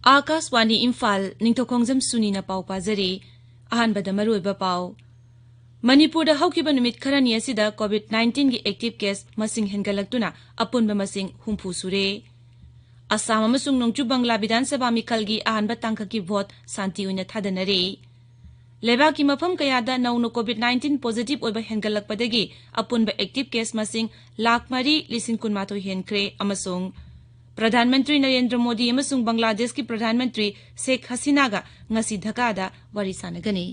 आकाशवाणी इम्फाल निंगथौखोंगजम सुनी ना पाउ पाजरी अहानबदा मरुइबा पाउ मणिपुर हौकिबा नुमित खरानी असिदा कोविड-19 की एक्टिव केस मसिंग हेनगलक्तुना अपुनबा मसिंग हुंफु सुरे असम अमसुंग नोंगचु बंगला विधानसभा मिखलगी अहानबा तांखकी भोट शांति उइना थादनरे लेबाकी मफम कयादा नौनो कोविड-19 पॉजिटिव ओइबा हेनगलक्पदगी अपुनबा एक्टिव केस मसिंग लाख 4,18,000 हेनख्रे अमसुंग प्रधानमंत्री नरेंद्र मोदी अमसुंग बांग्लादेश की प्रधानमंत्री शेख हसीना का ngasi ढाका वारी सानगनी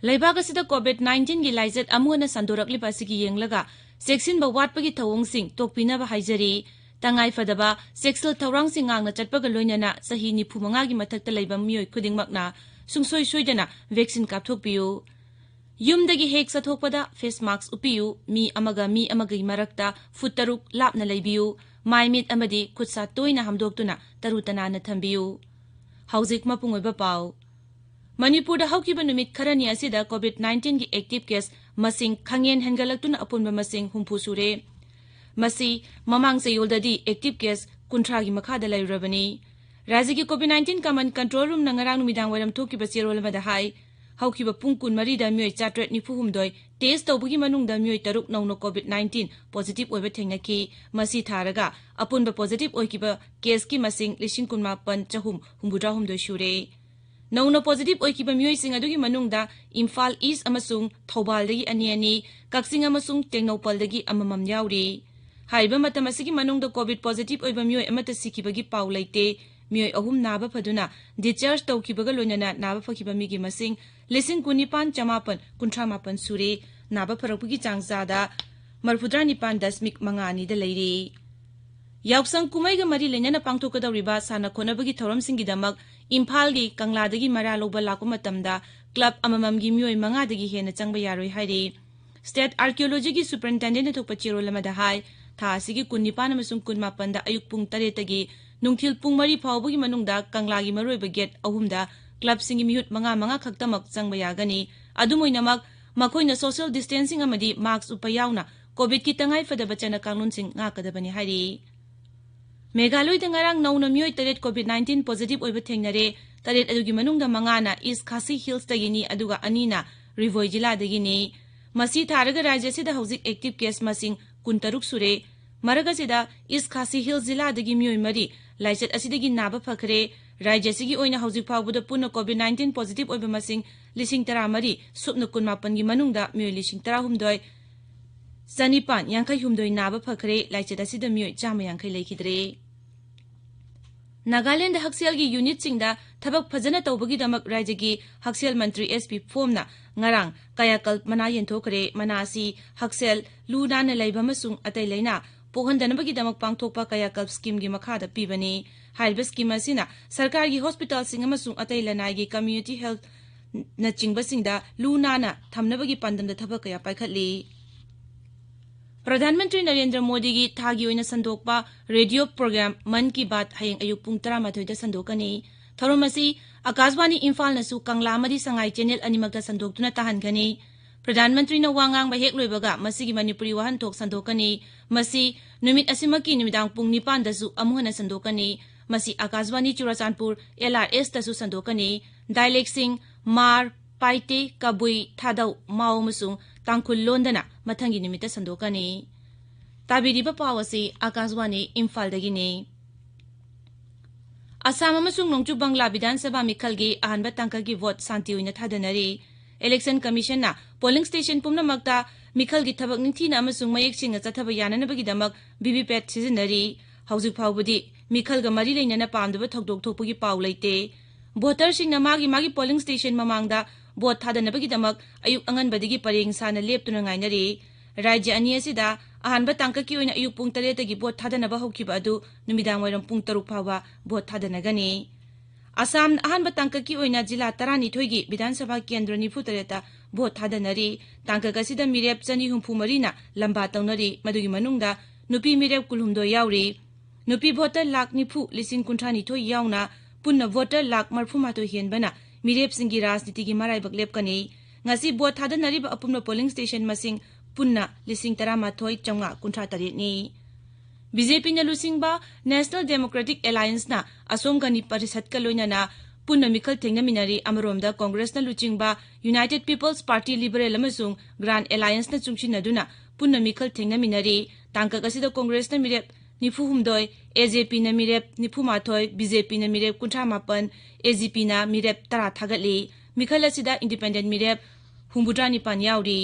लेबाग असिदा कोविड-19 की लाइजत अमुना संदोरकलिबा असिगी येंगलगा सेक्सिन वाटपगी थवोंगसिंग तोकपिनबा हाइजरी तंगाई फदबा सेक्सुअल थौरांगसिंग ngang चटपगा लोइनना सही 95 की मथक्ता लेबा मियोय खुदिंगमकना सुंगसोय सोयदना वैक्सीन कापथोकपियु युमदगी हेक सथोकपदा फेस मास्क उपियु मी अमगई मरक्ता फुट 3 लापना लेबियु माइमिट अमदी खुदसा तोइना हमदोक्तुना तरुतनाना थंबियु हौजिक मपुंगोइबा पाउ मणिपुर हौकिबा नुमित खरानी असिदा कोविड-19 की एक्टिव केस मसिंग खंगेन हेनगलक्तुना अपुनबा मसिंग हुंफु सुरे मसी ममांग चयोलददी एक्टिव केस 30 की मखादा लैरबनी राज्य की कोविड-19 कमन कंट्रोल रूम नंगरांग नुमिदांग वरम थोकिबा चेरोलमदा हाई हौकिबा पुंग 23 दा मियोय 494 टेस्ट तौबगी मनुंगदा मियोय 3 नौनो कोविड-19 पॉजिटिव ओइबा थेंगनकी मसी थारगा अपुनबा पॉजिटिव ओइकिबा केस की मसिंग 19,963 सुरे नौनो पॉजिटिव ओइकिबा मियोयसिंग अदुगी मनुंगदा इम्फाल ईस्ट अमसुंग थौबालदगी अनियनी कक्सिंग अमसुंग टेंगनौपलदगी अममम याउरी हाइबा मतम असिगी मनुंगदा कोविड पॉजिटिव ओइबा मियोय अमता सिकिबगी पाउ लैते मियोय अहुम नाबा फदुना डिस्चार्ज तौकिबगा लोइनना नाबा फकिबा मिगी मसिंग 19,958 सुरे नाबा फरकपगी चांगजादा 49.5 दा लैरी यावसंग कुमैगा मरी लेनना पांगथोकदौरिबा साना खोनबगी थौरमसिंगीदमक इम्फालगी कंगलादगी मरा लौबा लाको मतमदा क्लब अमममगी मियोय 5 दगी हेना चंगबा यारोय हाइरे स्टेट आर्कियोलॉजी की सुपरिटेंडेंट थोकपा चिरोलमदा हाई था असिगी 19 अमसुंग 18 दा अयुक पुंग 8 तगी नुंगथिल पुंग 4 फावबगी मनुंगदा कंगलागी मरोयबा गेट अहुमदा क्लब सिंगी मिहुत 5 खक्तमक चंगबा यागनी अदुमोइनमक मखोइना सोशल डिस्टेंसिंग अमदी मास्क उप यावना कोविड की तंगाई फदबा चना कानूनसिंग ngakadabani हाइरे मेघालय दंगारांग नौना मियोय 3 कोविड-19 पॉजिटिव ओइबा थेंगनरे 3 अदुगी मनुंगदा 5 ना ईस्ट खासी हिल्स दगिनी अदुगा 2 ना रिवोय जिला दगिनी मसी थारगा राज्य सिदा हौजिक एक्टिव केस मसिंग 23 सुरे मरगा सिदा ईस्ट खासी हिल्स जिला दगी मियोय मरी लाइचत असिदगी नाबा फखरे राज्य सिगी ओइना हौजिक फावबुदा पुना कोविड-19 पॉजिटिव ओइबा मसिंग 13 सुपना 19 की मनुंगदा मियोय 13 चनिपान यांखै हुमदोय नाबा फखरे लाइचत असिदा मियोय 150 लेखिद्रे नागालैंड हक्सेलगी यूनिट सिंगदा थबक फजना तौबगीदमक राज्यगी हक्सेल मंत्री एसपी फोमना ngarang kayakalp mana yenthokre manasi हक्सेल लुनाना लैबा मसुंग अतै लैना पोहनदनबगी दमक पांगथोकपा kayakalp स्कीम गी मखादा पीबनी हाइबा स्कीम असिना सरकार की हॉस्पिटल सिंग अमसुंग अतै लनाइगी कम्युनिटी हेल्थ न चिंगबसिंगदा लुनाना थमनबगी पंदमदा थबक कया पाइखतली प्रधानमंत्री नरेंद्र मोदी की थागी ओइना संदोकपा रेडियो प्रोग्राम मन की बात हयेंग अयुक पुंग 12 दा संदोकनी थरोमसी आकाशवाणी इम्फाल नसु कंगला मदी संगाई चैनल अनिमकदा संदोकतुना ताहनगनी प्रधानमंत्री न वांगांग बहेक लोइबगा मसीगी मणिपुरी वाहनथोक संदोकनी मसी नुमित असिमकी निमिदांग पुंग 9 दसु अमुहना संदोकनी मसी आकाशवाणी चुराचानपुर LRS दसु संदोकनी डायलेक्सिंग मार पाइटे कबुई थादौ माओ मसुंग तांखुल लोंदना मथंगी निमित्त संदोकनी ताबिरिबा पावसी आकाशवाणी इम्फाल दगिनी असम अमसुंग नोंगचु बंगला विधानसभा मिखलगी अहानबा तांकगी वोट शांति ओइना थादनरी इलेक्शन कमीशन ना पोलिंग स्टेशन पुमनमक्ता मिखलगी थबक निंथीना अमसुंग मयेकसिंग चथबा याननबगीदमक वीवीपैट सिजिनरी हौजिक फावबुदी मिखलगा मरी लेनना पामदबा थौदोक थोकपगी पाउ लैते भोटरसिंगना मागी पोलिंग स्टेशन ममांगदा वोट थादनबगीदमक अयुक अंगनबदगी परेंग साना लेपतुना ngainari राज्य अनि असिदा अहानबा तांककी ओइना अयुक पुंग 3 तगी वोट थादनबा हौकिबा अदु नुमिदांग वरम पुंग 3 फावा वोट थादनगनी असम अहानबा तांककी ओइना जिला 12 गी विधानसभा केंद्र 93 वोट थादनरी तांकगसिदा मिरेप 264 ना लंबा तौनरी मदुगी मनुंगदा नुपी मिरेप 200 याउरी नुपी भोटर 1,90,000 याउना पुन्ना वोटर लाख मरफुमातो हेनबना मिरेप सिंगी राजनीति की मराइबक लेपकनी ngasi bot thadanariba apumna polling station masing punna lising taramathoi changa kuntra tarit ni BJP na lusingba National Democratic Alliance na asomgani parisat kaloina na punna mikhal thengna minari amaromda Congress na luchingba United People's Party Liberal amasung Grand Alliance na chungsinaduna punna mikhal thengna minari tangka kasida Congress na mirep nifu humdoi AJP na mirep nifu mathoi BJP na mirep kuntra mapan AGP na mirep tara thagatli मिखल असिदा independent मिरेप हुम्बुद्रा निपान याउरी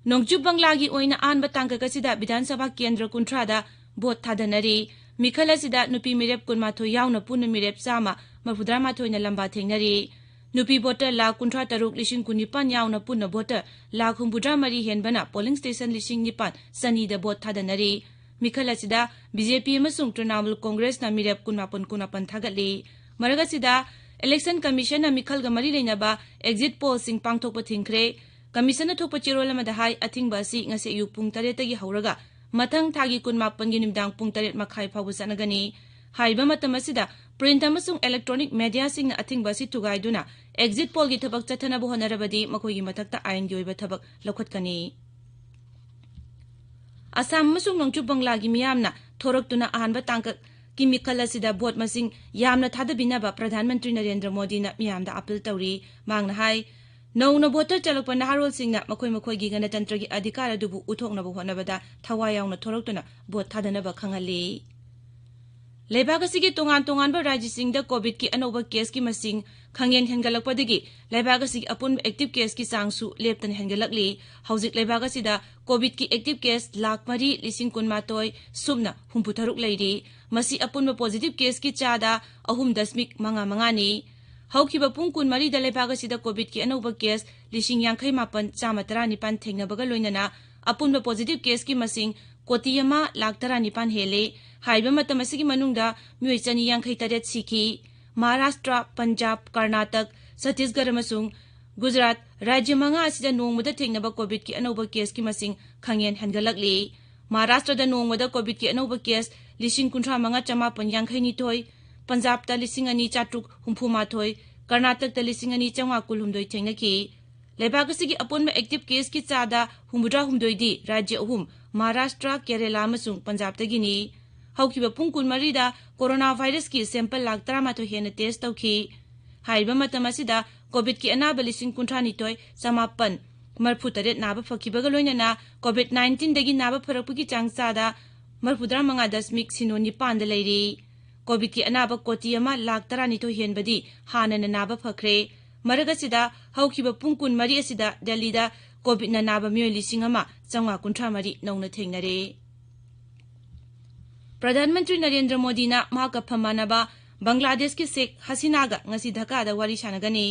नोंगचु बंगलागी ओइना आनबा तांका कसिदा विधानसभा केंद्र कुंट्रादा भोट थादनरी मिखल असिदा नुपी मिरेप कुनमाथो याउना पुन मिरेप चामा मफुद्रा माथोइना लंबा थेंगनरी नुपी भोटर लाख कुंट्रा तरुक लिसिंग कुनिपान याउना पुन भोटर लाख हुम्बुद्रा मरी हेनबना पोलिंग स्टेशन लिसिंग निपान सनीदा भोट थादनरी मिखल असिदा बीजेपी अमसुंग तृणमूल कांग्रेस ना मिरेप कुनापन थागतली मरगसिदा Election Commission na mikhal ga mari leinaba exit poll sing pangthokpa thingkhre commission na thokpa chirol amada hai athingba si ngase yu pung 8 tagi hauraga mathang thagi 18 gi nimdang pung 8 makhai phabu sanagani haiba matam asida print amasung electronic media sing na athingba si tugai duna exit poll gi thabak chathana bu honarabadi makoi gi mathakta ain gi oiba thabak lokhatkani Assam amasung nongchu bangla gi miyamna thoraktuna ahanba tangka कि मिखल असिदा boat मसिंग यामना थादबिनाबा प्रधानमंत्री नरेंद्र मोदी ना मियामदा appeal तौरी मांगना high नौना voter चलप नहारोल सिंगना मखोय मखोय गी गणतंत्र की अधिकार अदुबु उथोकनबु होनबदा थवा यावना थोरक्तुना बोट थादनबा खंगली लेबाग असिगी तोंगान राज्य सिंगदा कोविड की अनोबा केस की मसिंग खंगेन हेनगलकपदगी लेबाग असिगी अपुन एक्टिव केस की सांगसु लेप्तन हेनगलकली हौजिक लेबाग असिदा कोविड की एक्टिव केस लाख मरी लिसिंग कुनमातोय सुमना हुम्पुथरुक लैरी मसी अपुन पॉजिटिव केस की चादा 3.5 हौखिबा पुंग कुन मरी द लेबाग असिदा कोविड की अनोबा केस लिसिंग यांखै मापन चामा 19 थेंगनबगा लोइनना अपुन पॉजिटिव केस की मसिंग कोटी अमा लाख 19 हेले हाइबा मतम असिगी मनुंगदा म्युइ चनी यांखै तरेत सिखी महाराष्ट्र पंजाब कर्नाटक छत्तीसगढ़ अमसुंग गुजरात राज्य मंगा असिदा नोंगमदा थेंगनबा कोविड की अनोबा केस की मसिंग खंगेन हेनगलकली महाराष्ट्र दा नोंगमदा कोविड की अनोबा केस 19,592 पंजाब ता 2,464 कर्नाटक ता 2,912 थेंगनकी लेबाग असिगी अपुन एक्टिव केस की चादा 73 दी राज्य अहुम महाराष्ट्र केरला अमसुंग पंजाब तगिनी हौखिबा पुंग कुनमरीदा कोरोना वायरस की सैंपल लाख 13 हेन टेस्ट तौखी हाइबा मतम असिदा कोविड की अनाबा 19,9 मरफुतरेत नाबा फखिबगा लोइनना कोविड 19 दगी नाबा फरकपगी चांगचादा 35.9 लैरी कोविड की अनाबा कोटी अमा लाख 12 हेनबदी हानना नाबा फखरे मरगसिदा हौखिबा पुंग कुन मरी असिदा दिल्लीदा कोविड ना नाबा मियोय 9,930 नौना थेंगनरे प्रधानमंत्री नरेंद्र मोदी ना महाका फमानबा बांग्लादेश की शेख हसीना गा ngasi ढाका दा वारी सानगनी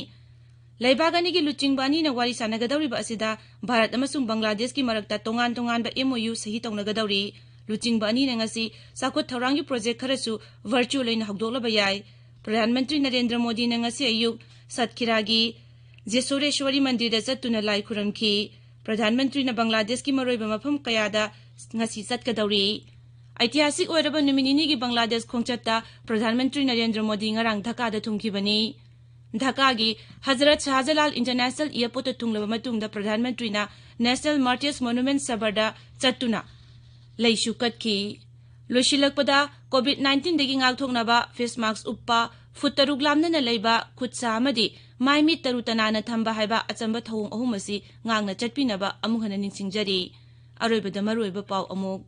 लेबागनी की लुचिंगबानी ना वारी सानगदौरिबा असिदा भारत अमसुंग बांग्लादेश की मरकता तोंगान बा MOU सही तौनगदौरी लुचिंगबानी ना ngasi साखोत थौरांगी प्रोजेक्ट खरसु वर्चुअल इन हौदोलबा याय प्रधानमंत्री नरेंद्र मोदी ना ngasi अयुक सतखिरागी जेसोरेश्वरी मंदिर दा चतुना लाई खुरमखी प्रधानमंत्री ना बांग्लादेश की मरोइबा मफम कयादा ngasi चतकदौरी ऐतिहासिक ओरबा नुमिनिनी की बांग्लादेश खोंचत्ता प्रधानमंत्री नरेंद्र मोदी ngarang ढाका दा थुमखिबनी ढाका की हजरत शाहजलाल इंटरनेशनल एयरपोर्ट थुंगलबा मतुंगदा प्रधानमंत्री ना नेशनल मार्टियर्स मोन्यूमेंट सबरदा चतुना लैसु कटखी लोशिलकपदा कोविड 19 दगी ngakthoknaba फेस मास्क उपा फुट तरुक लामना लैबा खुदसा अमदी माइमी तरुतनाना थंबा हाइबा अचंबा थौंग अहुमसी ngang चटपिनबा अमुहना निंगसिंगजरी अरोइबदा मरोइबा पाव अमुक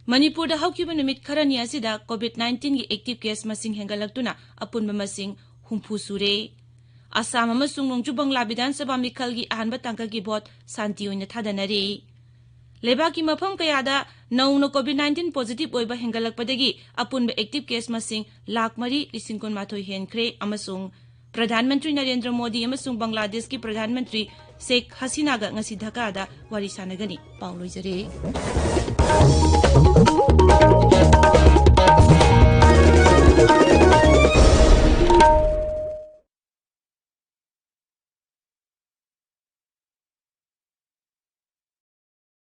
मणिपुर दा हौखिबा नुमित खरनी असिदा कोविड 19 की एक्टिव केस मसिंग हेंगलक्तुना अपुनबा मसिंग हुम्फु सुरे असम अमसुंग नोंगचु बंगला विधानसभा मिखल की अहनबा तंका की भोट शांति ओइना थादनरी लेबा की मफम कयादा नौनो कोविड 19 पॉजिटिव ओइबा हेंगलक्पदगी अपुनबा एक्टिव केस मसिंग लाख 3,9 हेनख्रे अमसुंग प्रधानमंत्री नरेंद्र मोदी अमसुंग बांग्लादेश की प्रधानमंत्री शेख हसीना गा ngasi ढाका दा वारी सानगनी पाउ लोइजरे